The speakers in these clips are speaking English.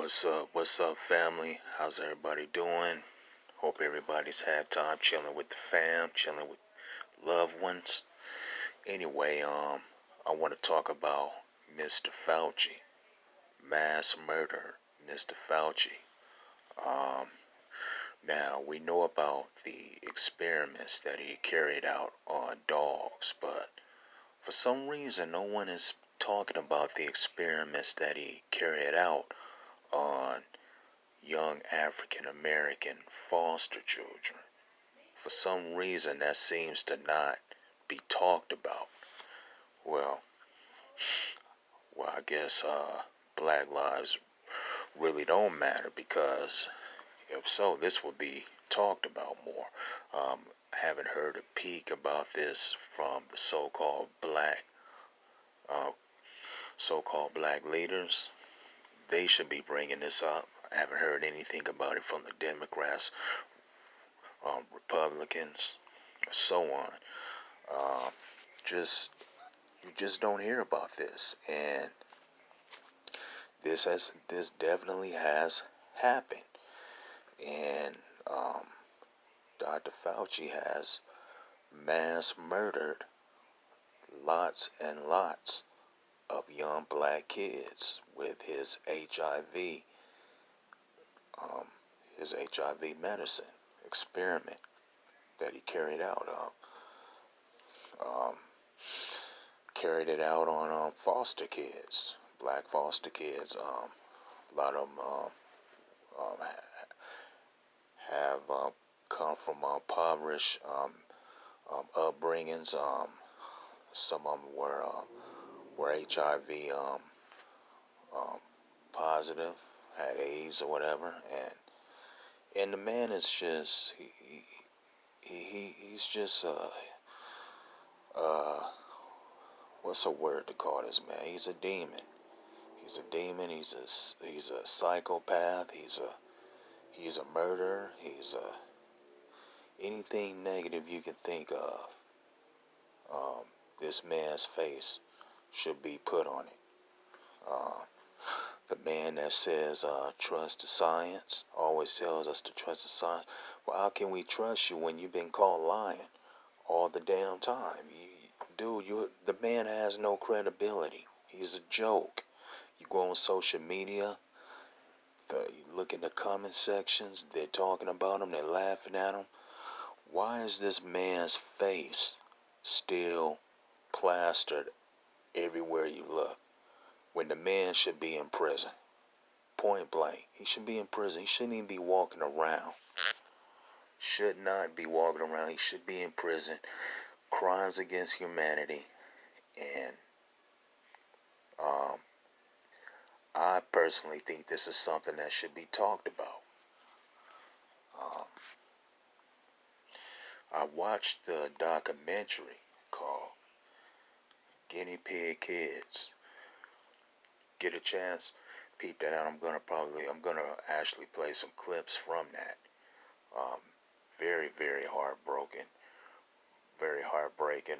What's up? What's up, family? How's everybody doing? Hope everybody's had time chilling with the fam, chilling with loved ones. Anyway, I want to talk about Mr. Fauci, mass murder, Mr. Fauci. Um, Now we know about the experiments that he carried out on dogs, but for some reason, no one is talking about the experiments that he carried out on young African American foster children. For some reason, that seems to not be talked about. Well, I guess Black lives really don't matter, because if so, this would be talked about more. I haven't heard a peek about this from the uh, so-called black leaders. They should be bringing this up. I haven't heard anything about it from the Democrats, Republicans, so on. Um, just you just don't hear about this, and this definitely has happened, and Dr. Fauci has mass murdered lots and lots of young black kids with um, his HIV medicine experiment that he carried out. Um, Carried it out on foster kids, black foster kids. A lot of them have come from impoverished upbringings. Some of them were HIV um, positive, had AIDS or whatever, and the man is just he's just uh, what's a word to call this man? He's a demon. He's a demon. He's a psychopath. He's a murderer. He's anything negative you can think of. This man's face should be put on it. Uh, the man that says trust the science always tells us to trust the science. Well, how can we trust you when you've been caught lying all the damn time? The man has no credibility. He's a joke. You go on social media, you look in the comment sections, they're talking about him, they're laughing at him. Why is this man's face still plastered everywhere you look when the man should be in prison? Point blank. He should be in prison. He shouldn't even be walking around. Should not be walking around. He should be in prison. Crimes against humanity. And I personally think this is something that should be talked about. I watched the documentary called Guinea Pig Kids. Get a chance, peep that out. I'm gonna actually play some clips from that. Very, very heartbroken, very heartbreaking.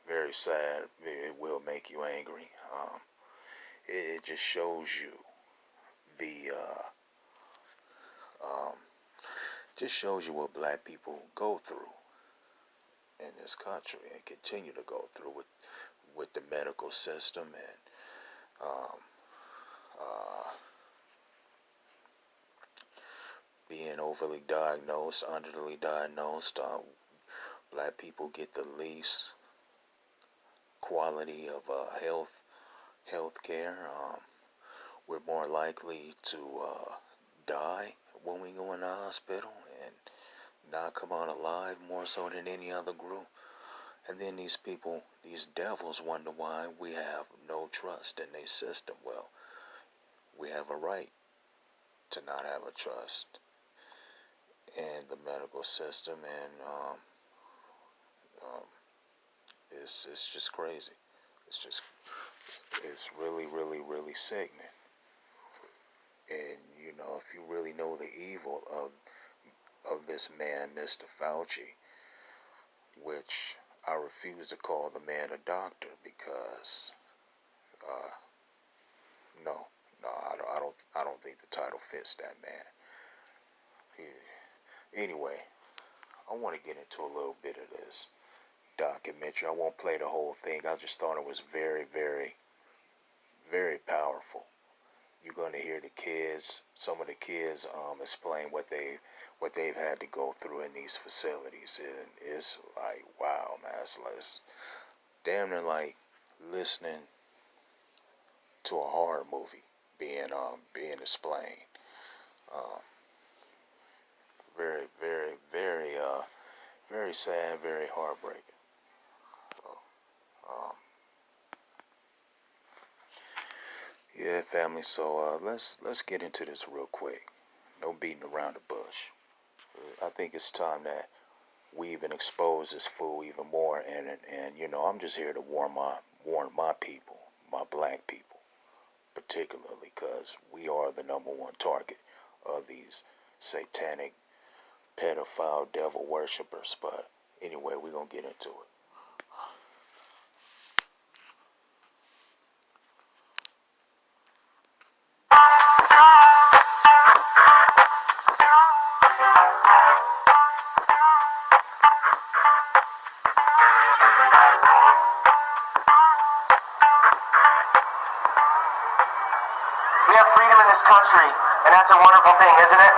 Very sad. It will make you angry. It just shows you the just shows you what black people go through in this country and continue to go through with the medical system and being overly diagnosed, underly diagnosed. Black people get the least quality of health care. We're more likely to die when we go in the hospital and not come out alive, more so than any other group. And then these devils wonder why we have no trust in their system. Well, we have a right to not have a trust in the medical system, and it's just crazy. It's really, really, really sickening. And if you really know the evil of this man, Mr. Fauci, which I refuse to call the man a doctor, because no, I don't think the title fits that man. Anyway, I want to get into a little bit of this documentary. I won't play the whole thing. I just thought it was very, very, very powerful. You're gonna hear the kids, some of the kids, explain what they've had to go through in these facilities, and it's like, wow, man, it's damn near like listening to a horror movie being explained. Very, very, very, very sad, very heartbreaking. So, yeah, family. So let's get into this real quick. No beating around the bush. I think it's time that we even expose this fool even more, and you know, I'm just here to warn my people, my black people, particularly, because we are the #1 target of these satanic, pedophile, devil worshippers. But anyway, we're gonna get into it. We have freedom in this country, and that's a wonderful thing, isn't it?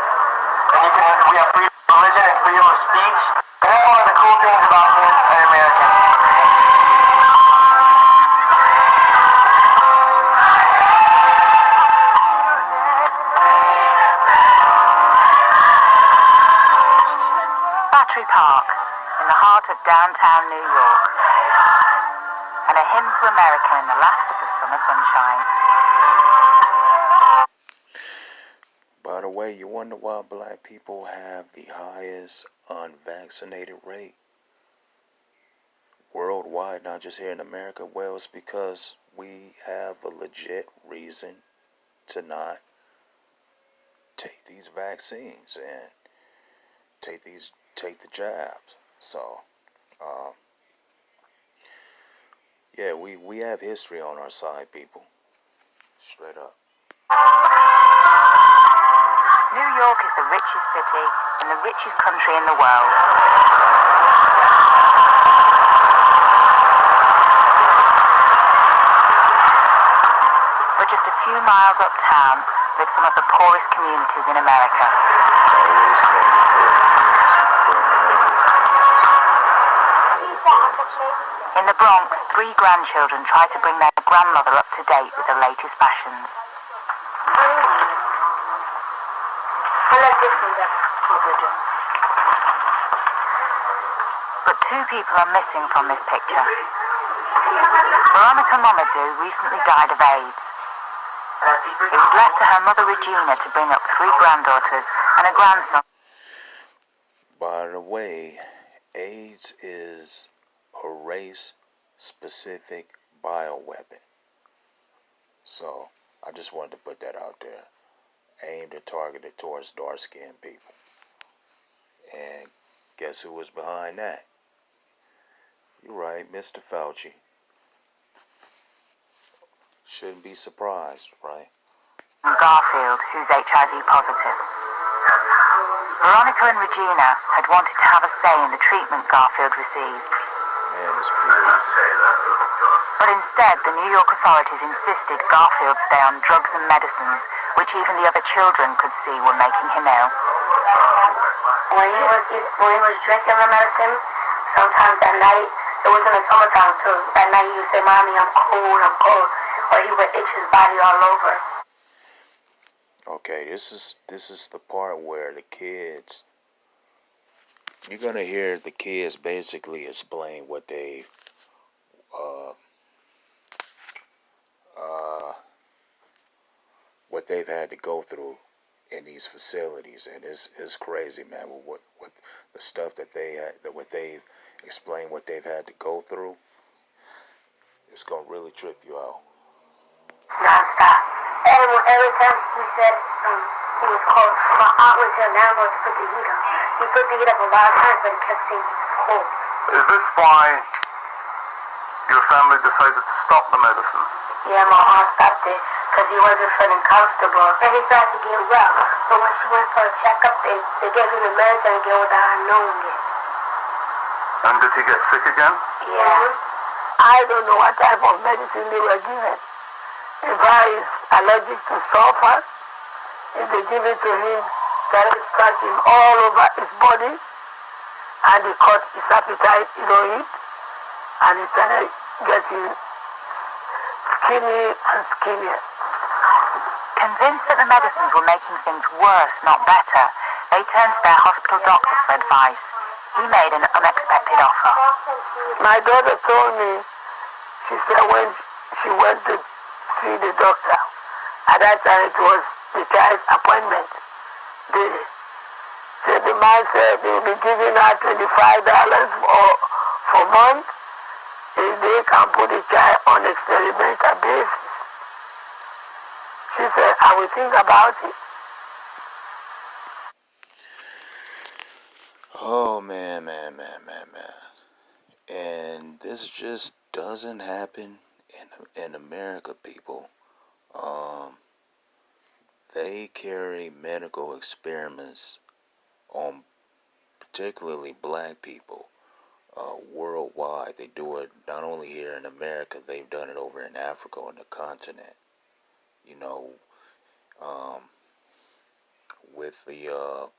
And we have freedom of religion and freedom of speech, and that's one of the cool things about being an American. Battery Park, in the heart of downtown New York, and a hymn to America in the last of the summer sunshine. By the way, you wonder why black people have the highest unvaccinated rate worldwide, not just here in America? Well, it's because we have a legit reason to not take these vaccines and take the jabs. So, yeah, we have history on our side, people. Straight up. New York is the richest city and the richest country in the world. But just a few miles uptown live some of the poorest communities in America. In the Bronx, 3 grandchildren try to bring their grandmother up to date with the latest fashions. I like this one better. But 2 people are missing from this picture. Veronica Mamadou recently died of AIDS. It was left to her mother Regina to bring up 3 granddaughters and a grandson. By the way, AIDS is a race-specific bioweapon. So, I just wanted to put that out there. Aimed and targeted towards dark-skinned people. And guess who was behind that? You're right, Mr. Fauci. Shouldn't be surprised, right? Garfield, who's HIV positive. Veronica and Regina had wanted to have a say in the treatment Garfield received. Man, it's pretty. But instead, the New York authorities insisted Garfield stay on drugs and medicines, which even the other children could see were making him ill. When he was drinking the medicine, sometimes at night, it was in the summertime too. At night he would say, "Mommy, I'm cold, I'm cold," or he would itch his body all over. Okay, this is the part where the kids. You're gonna hear the kids basically explain what they've had to go through in these facilities, and it's crazy, man. What the stuff that they've explained what they've had to go through, it's gonna really trip you out. Non-stop. Every time he said he was cold, my aunt went to the landlord to put the heat up. He put the heat up a lot of times, but he kept saying he was cold. Is this why your family decided to stop the medicine? Yeah, my aunt stopped it because he wasn't feeling comfortable. And he started to get rough. But when she went for a checkup, they gave him the medicine again without her knowing it. And did he get sick again? Yeah. I don't know what type of medicine they were given. If I is allergic to sulfur, if they give it to him, started scratching all over his body, and he caught his appetite, he don't eat, and he started getting skinny and skinnier. Convinced that the medicines were making things worse, not better, they turned to their hospital doctor for advice. He made an unexpected offer. My daughter told me, she said when she went to see the doctor, at that time it was the child's appointment day. So the man said they will be giving her $25 for a month if they can put the child on experimental basis. She said, I will think about it. Oh man. And this just doesn't happen in America, people. They carry medical experiments on particularly black people worldwide. They do it not only here in America, they've done it over in Africa on the continent. You know, with the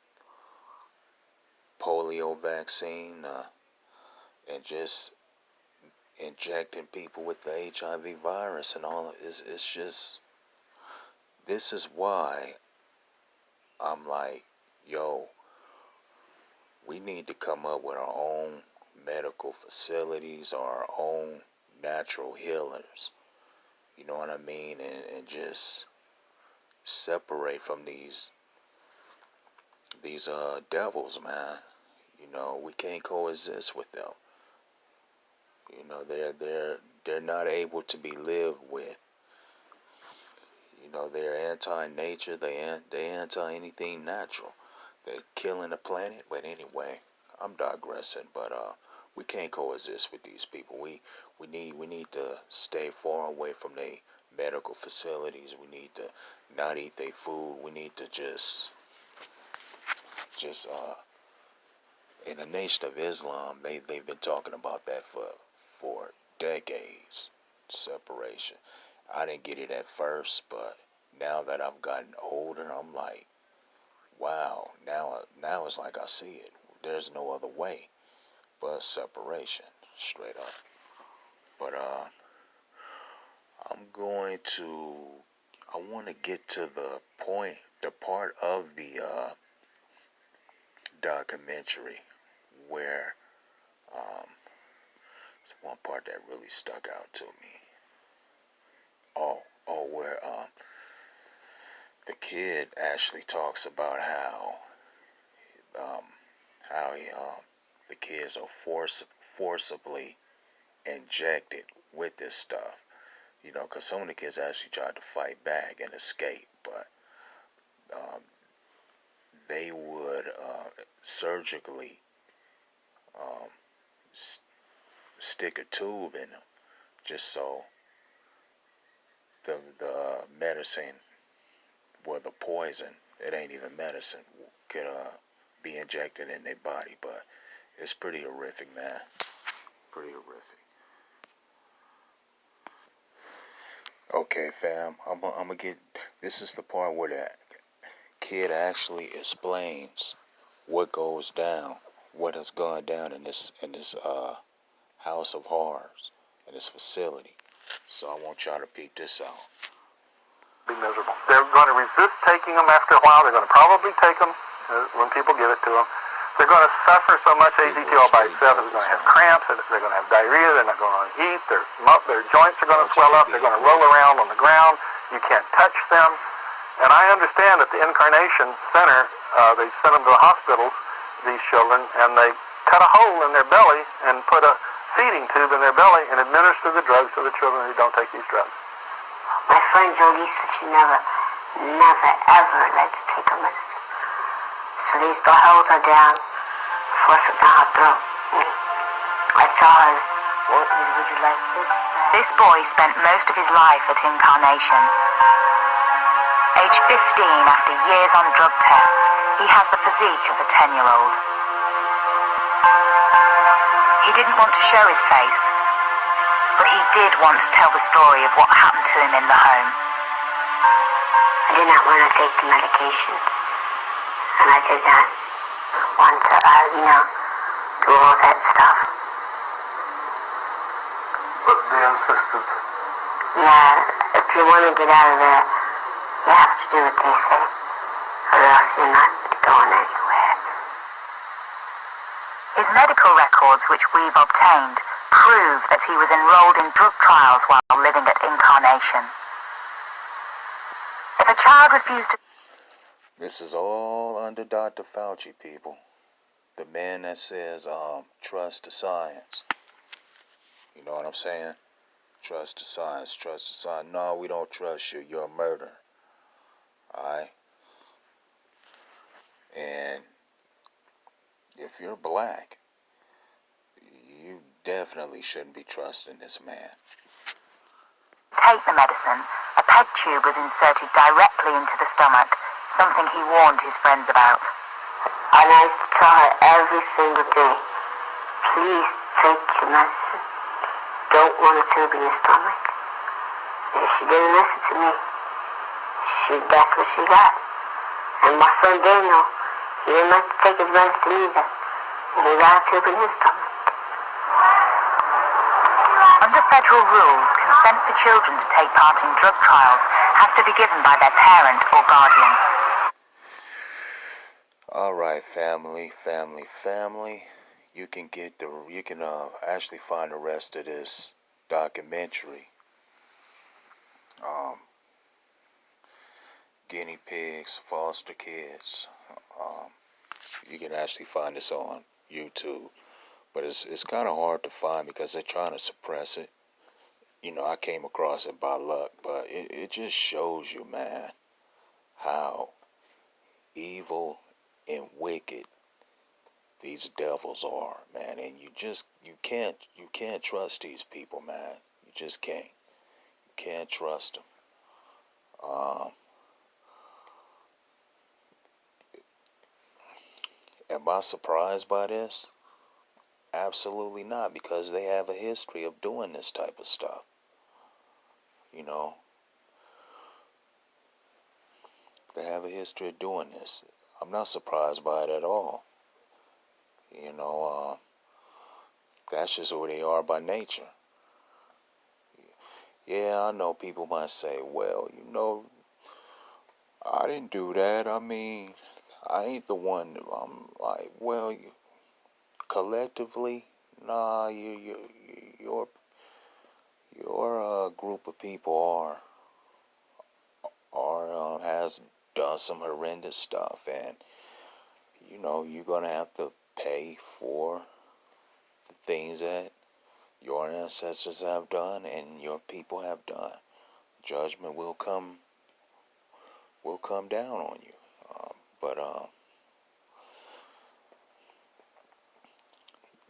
polio vaccine and just injecting people with the HIV virus and all. It's just, this is why I'm like, yo, we need to come up with our own medical facilities, our own natural healers. You know what I mean? And just separate from these devils, man. You know, we can't coexist with them. You know, they're not able to be lived with. You know, they're anti-nature. They anti anything natural. They're killing the planet. But anyway, I'm digressing. But we can't coexist with these people. We need to stay far away from the medical facilities. We need to not eat their food. We need to just in the Nation of Islam, they've been talking about that for decades. Separation. I didn't get it at first, but now that I've gotten older, I'm like, wow. Now it's like I see it. There's no other way but separation, straight up. But I want to get to the part of the documentary where it's one part that really stuck out to me. Where the kid actually talks about how the kids are forcibly injected with this stuff. You know, because some of the kids actually tried to fight back and escape, but they would surgically stick a tube in them just so the medicine, well, the poison, it ain't even medicine, could be injected in their body. But it's pretty horrific, man. Pretty horrific. Okay, fam, I'm gonna get, this is the part where the kid actually explains what goes down, what has gone down in this house of horrors, in this facility. So I want y'all to peep this out. Be miserable. They're going to resist taking them after a while. They're going to probably take them when people give it to them. They're going to suffer so much. AZT by itself is going to have cramps. They're going to have diarrhea. They're not going to eat. Their joints are going to swell up. They're going to roll around on the ground. You can't touch them. And I understand at the Incarnation Center, they sent them to the hospitals, these children, and they cut a hole in their belly and put a feeding tube in their belly and administer the drugs to the children who don't take these drugs. My friend Jody said she never ever liked to take her medicine. So they used to hold her down, force it down her throat. I told her, would you like this? This boy spent most of his life at Incarnation. Age 15, after years on drug tests, he has the physique of a 10-year-old. He didn't want to show his face, but he did want to tell the story of what happened to him in the home. I did not want to take the medications, and I did not want to, do all that stuff. But they insisted. Yeah, if you want to get out of there, you have to do what they say, or else you're not going anywhere. His medical records, which we've obtained, prove that he was enrolled in drug trials while living at Incarnation. If a child refused to... This is all under Dr. Fauci, people. The man that says, trust the science. You know what I'm saying? Trust the science, trust the science. No, we don't trust you. You're a murderer. Alright? And if you're black, you definitely shouldn't be trusting this man. take the medicine, a peg tube was inserted directly into the stomach, something he warned his friends about. And I used to tell her every single day, please take your medicine. Don't want a tube in your stomach. And she didn't listen to me. That's what she got. And my friend Daniel, he didn't like to take his medicine either. And he got a tube in his stomach. Under federal rules, consent for children to take part in drug trials has to be given by their parent or guardian. Alright, family. You can actually find the rest of this documentary. Guinea pigs, foster kids. You can actually find this on YouTube. But it's kind of hard to find because they're trying to suppress it. You know, I came across it by luck, but it just shows you, man, how evil and wicked these devils are, man. And you can't trust these people, man. You just can't. You can't trust them. Am I surprised by this? Absolutely not, because they have a history of doing this type of stuff. You know, they have a history of doing this. I'm not surprised by it at all. You know, that's just who they are by nature. Yeah, I know people might say, well, you know, I didn't do that. I mean, I ain't the one. I'm like, well, collectively, nah, your group of people has done some horrendous stuff, and you know you're gonna have to pay for the things that your ancestors have done and your people have done. Judgment will come down on you. But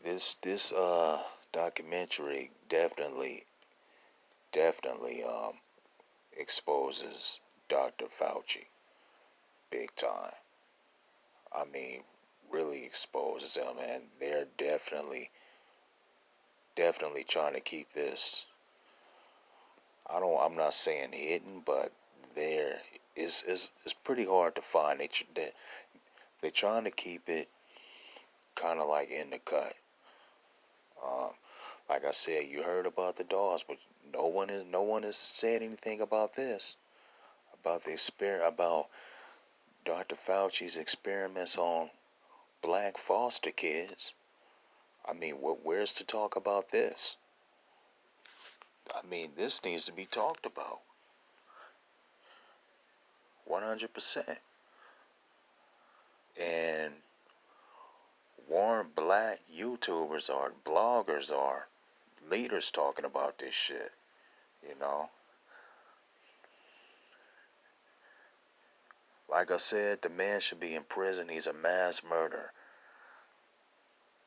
this documentary definitely exposes Dr. Fauci big time. I mean, really exposes him, and they're definitely trying to keep this. I'm not saying hidden, but it's pretty hard to find. They're trying to keep it kind of like in the cut. Like I said, you heard about the dogs, but no one has said anything about this, about Dr. Fauci's experiments on black foster kids. I mean, where's the talk about this? I mean, this needs to be talked about. 100%. And warm black YouTubers or bloggers or leaders talking about this shit, you know. Like I said, the man should be in prison. He's a mass murderer.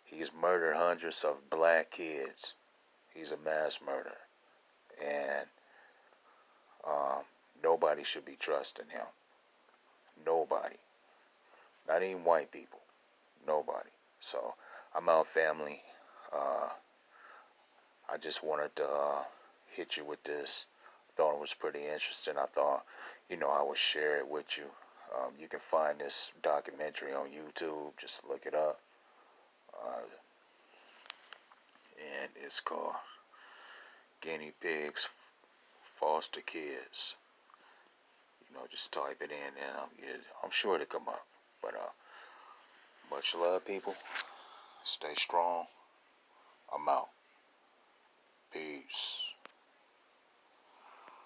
He's murdered hundreds of black kids. He's a mass murderer. And nobody should be trusting him. Nobody. Not even white people. Nobody. So I'm out, family. I just wanted to hit you with this. Thought it was pretty interesting. I thought, I would share it with you. You can find this documentary on YouTube. Just look it up. And it's called Guinea Pigs Foster Kids. Just type it in and I'm sure it'll come up. But much love, people. Stay strong. I'm out. Peace.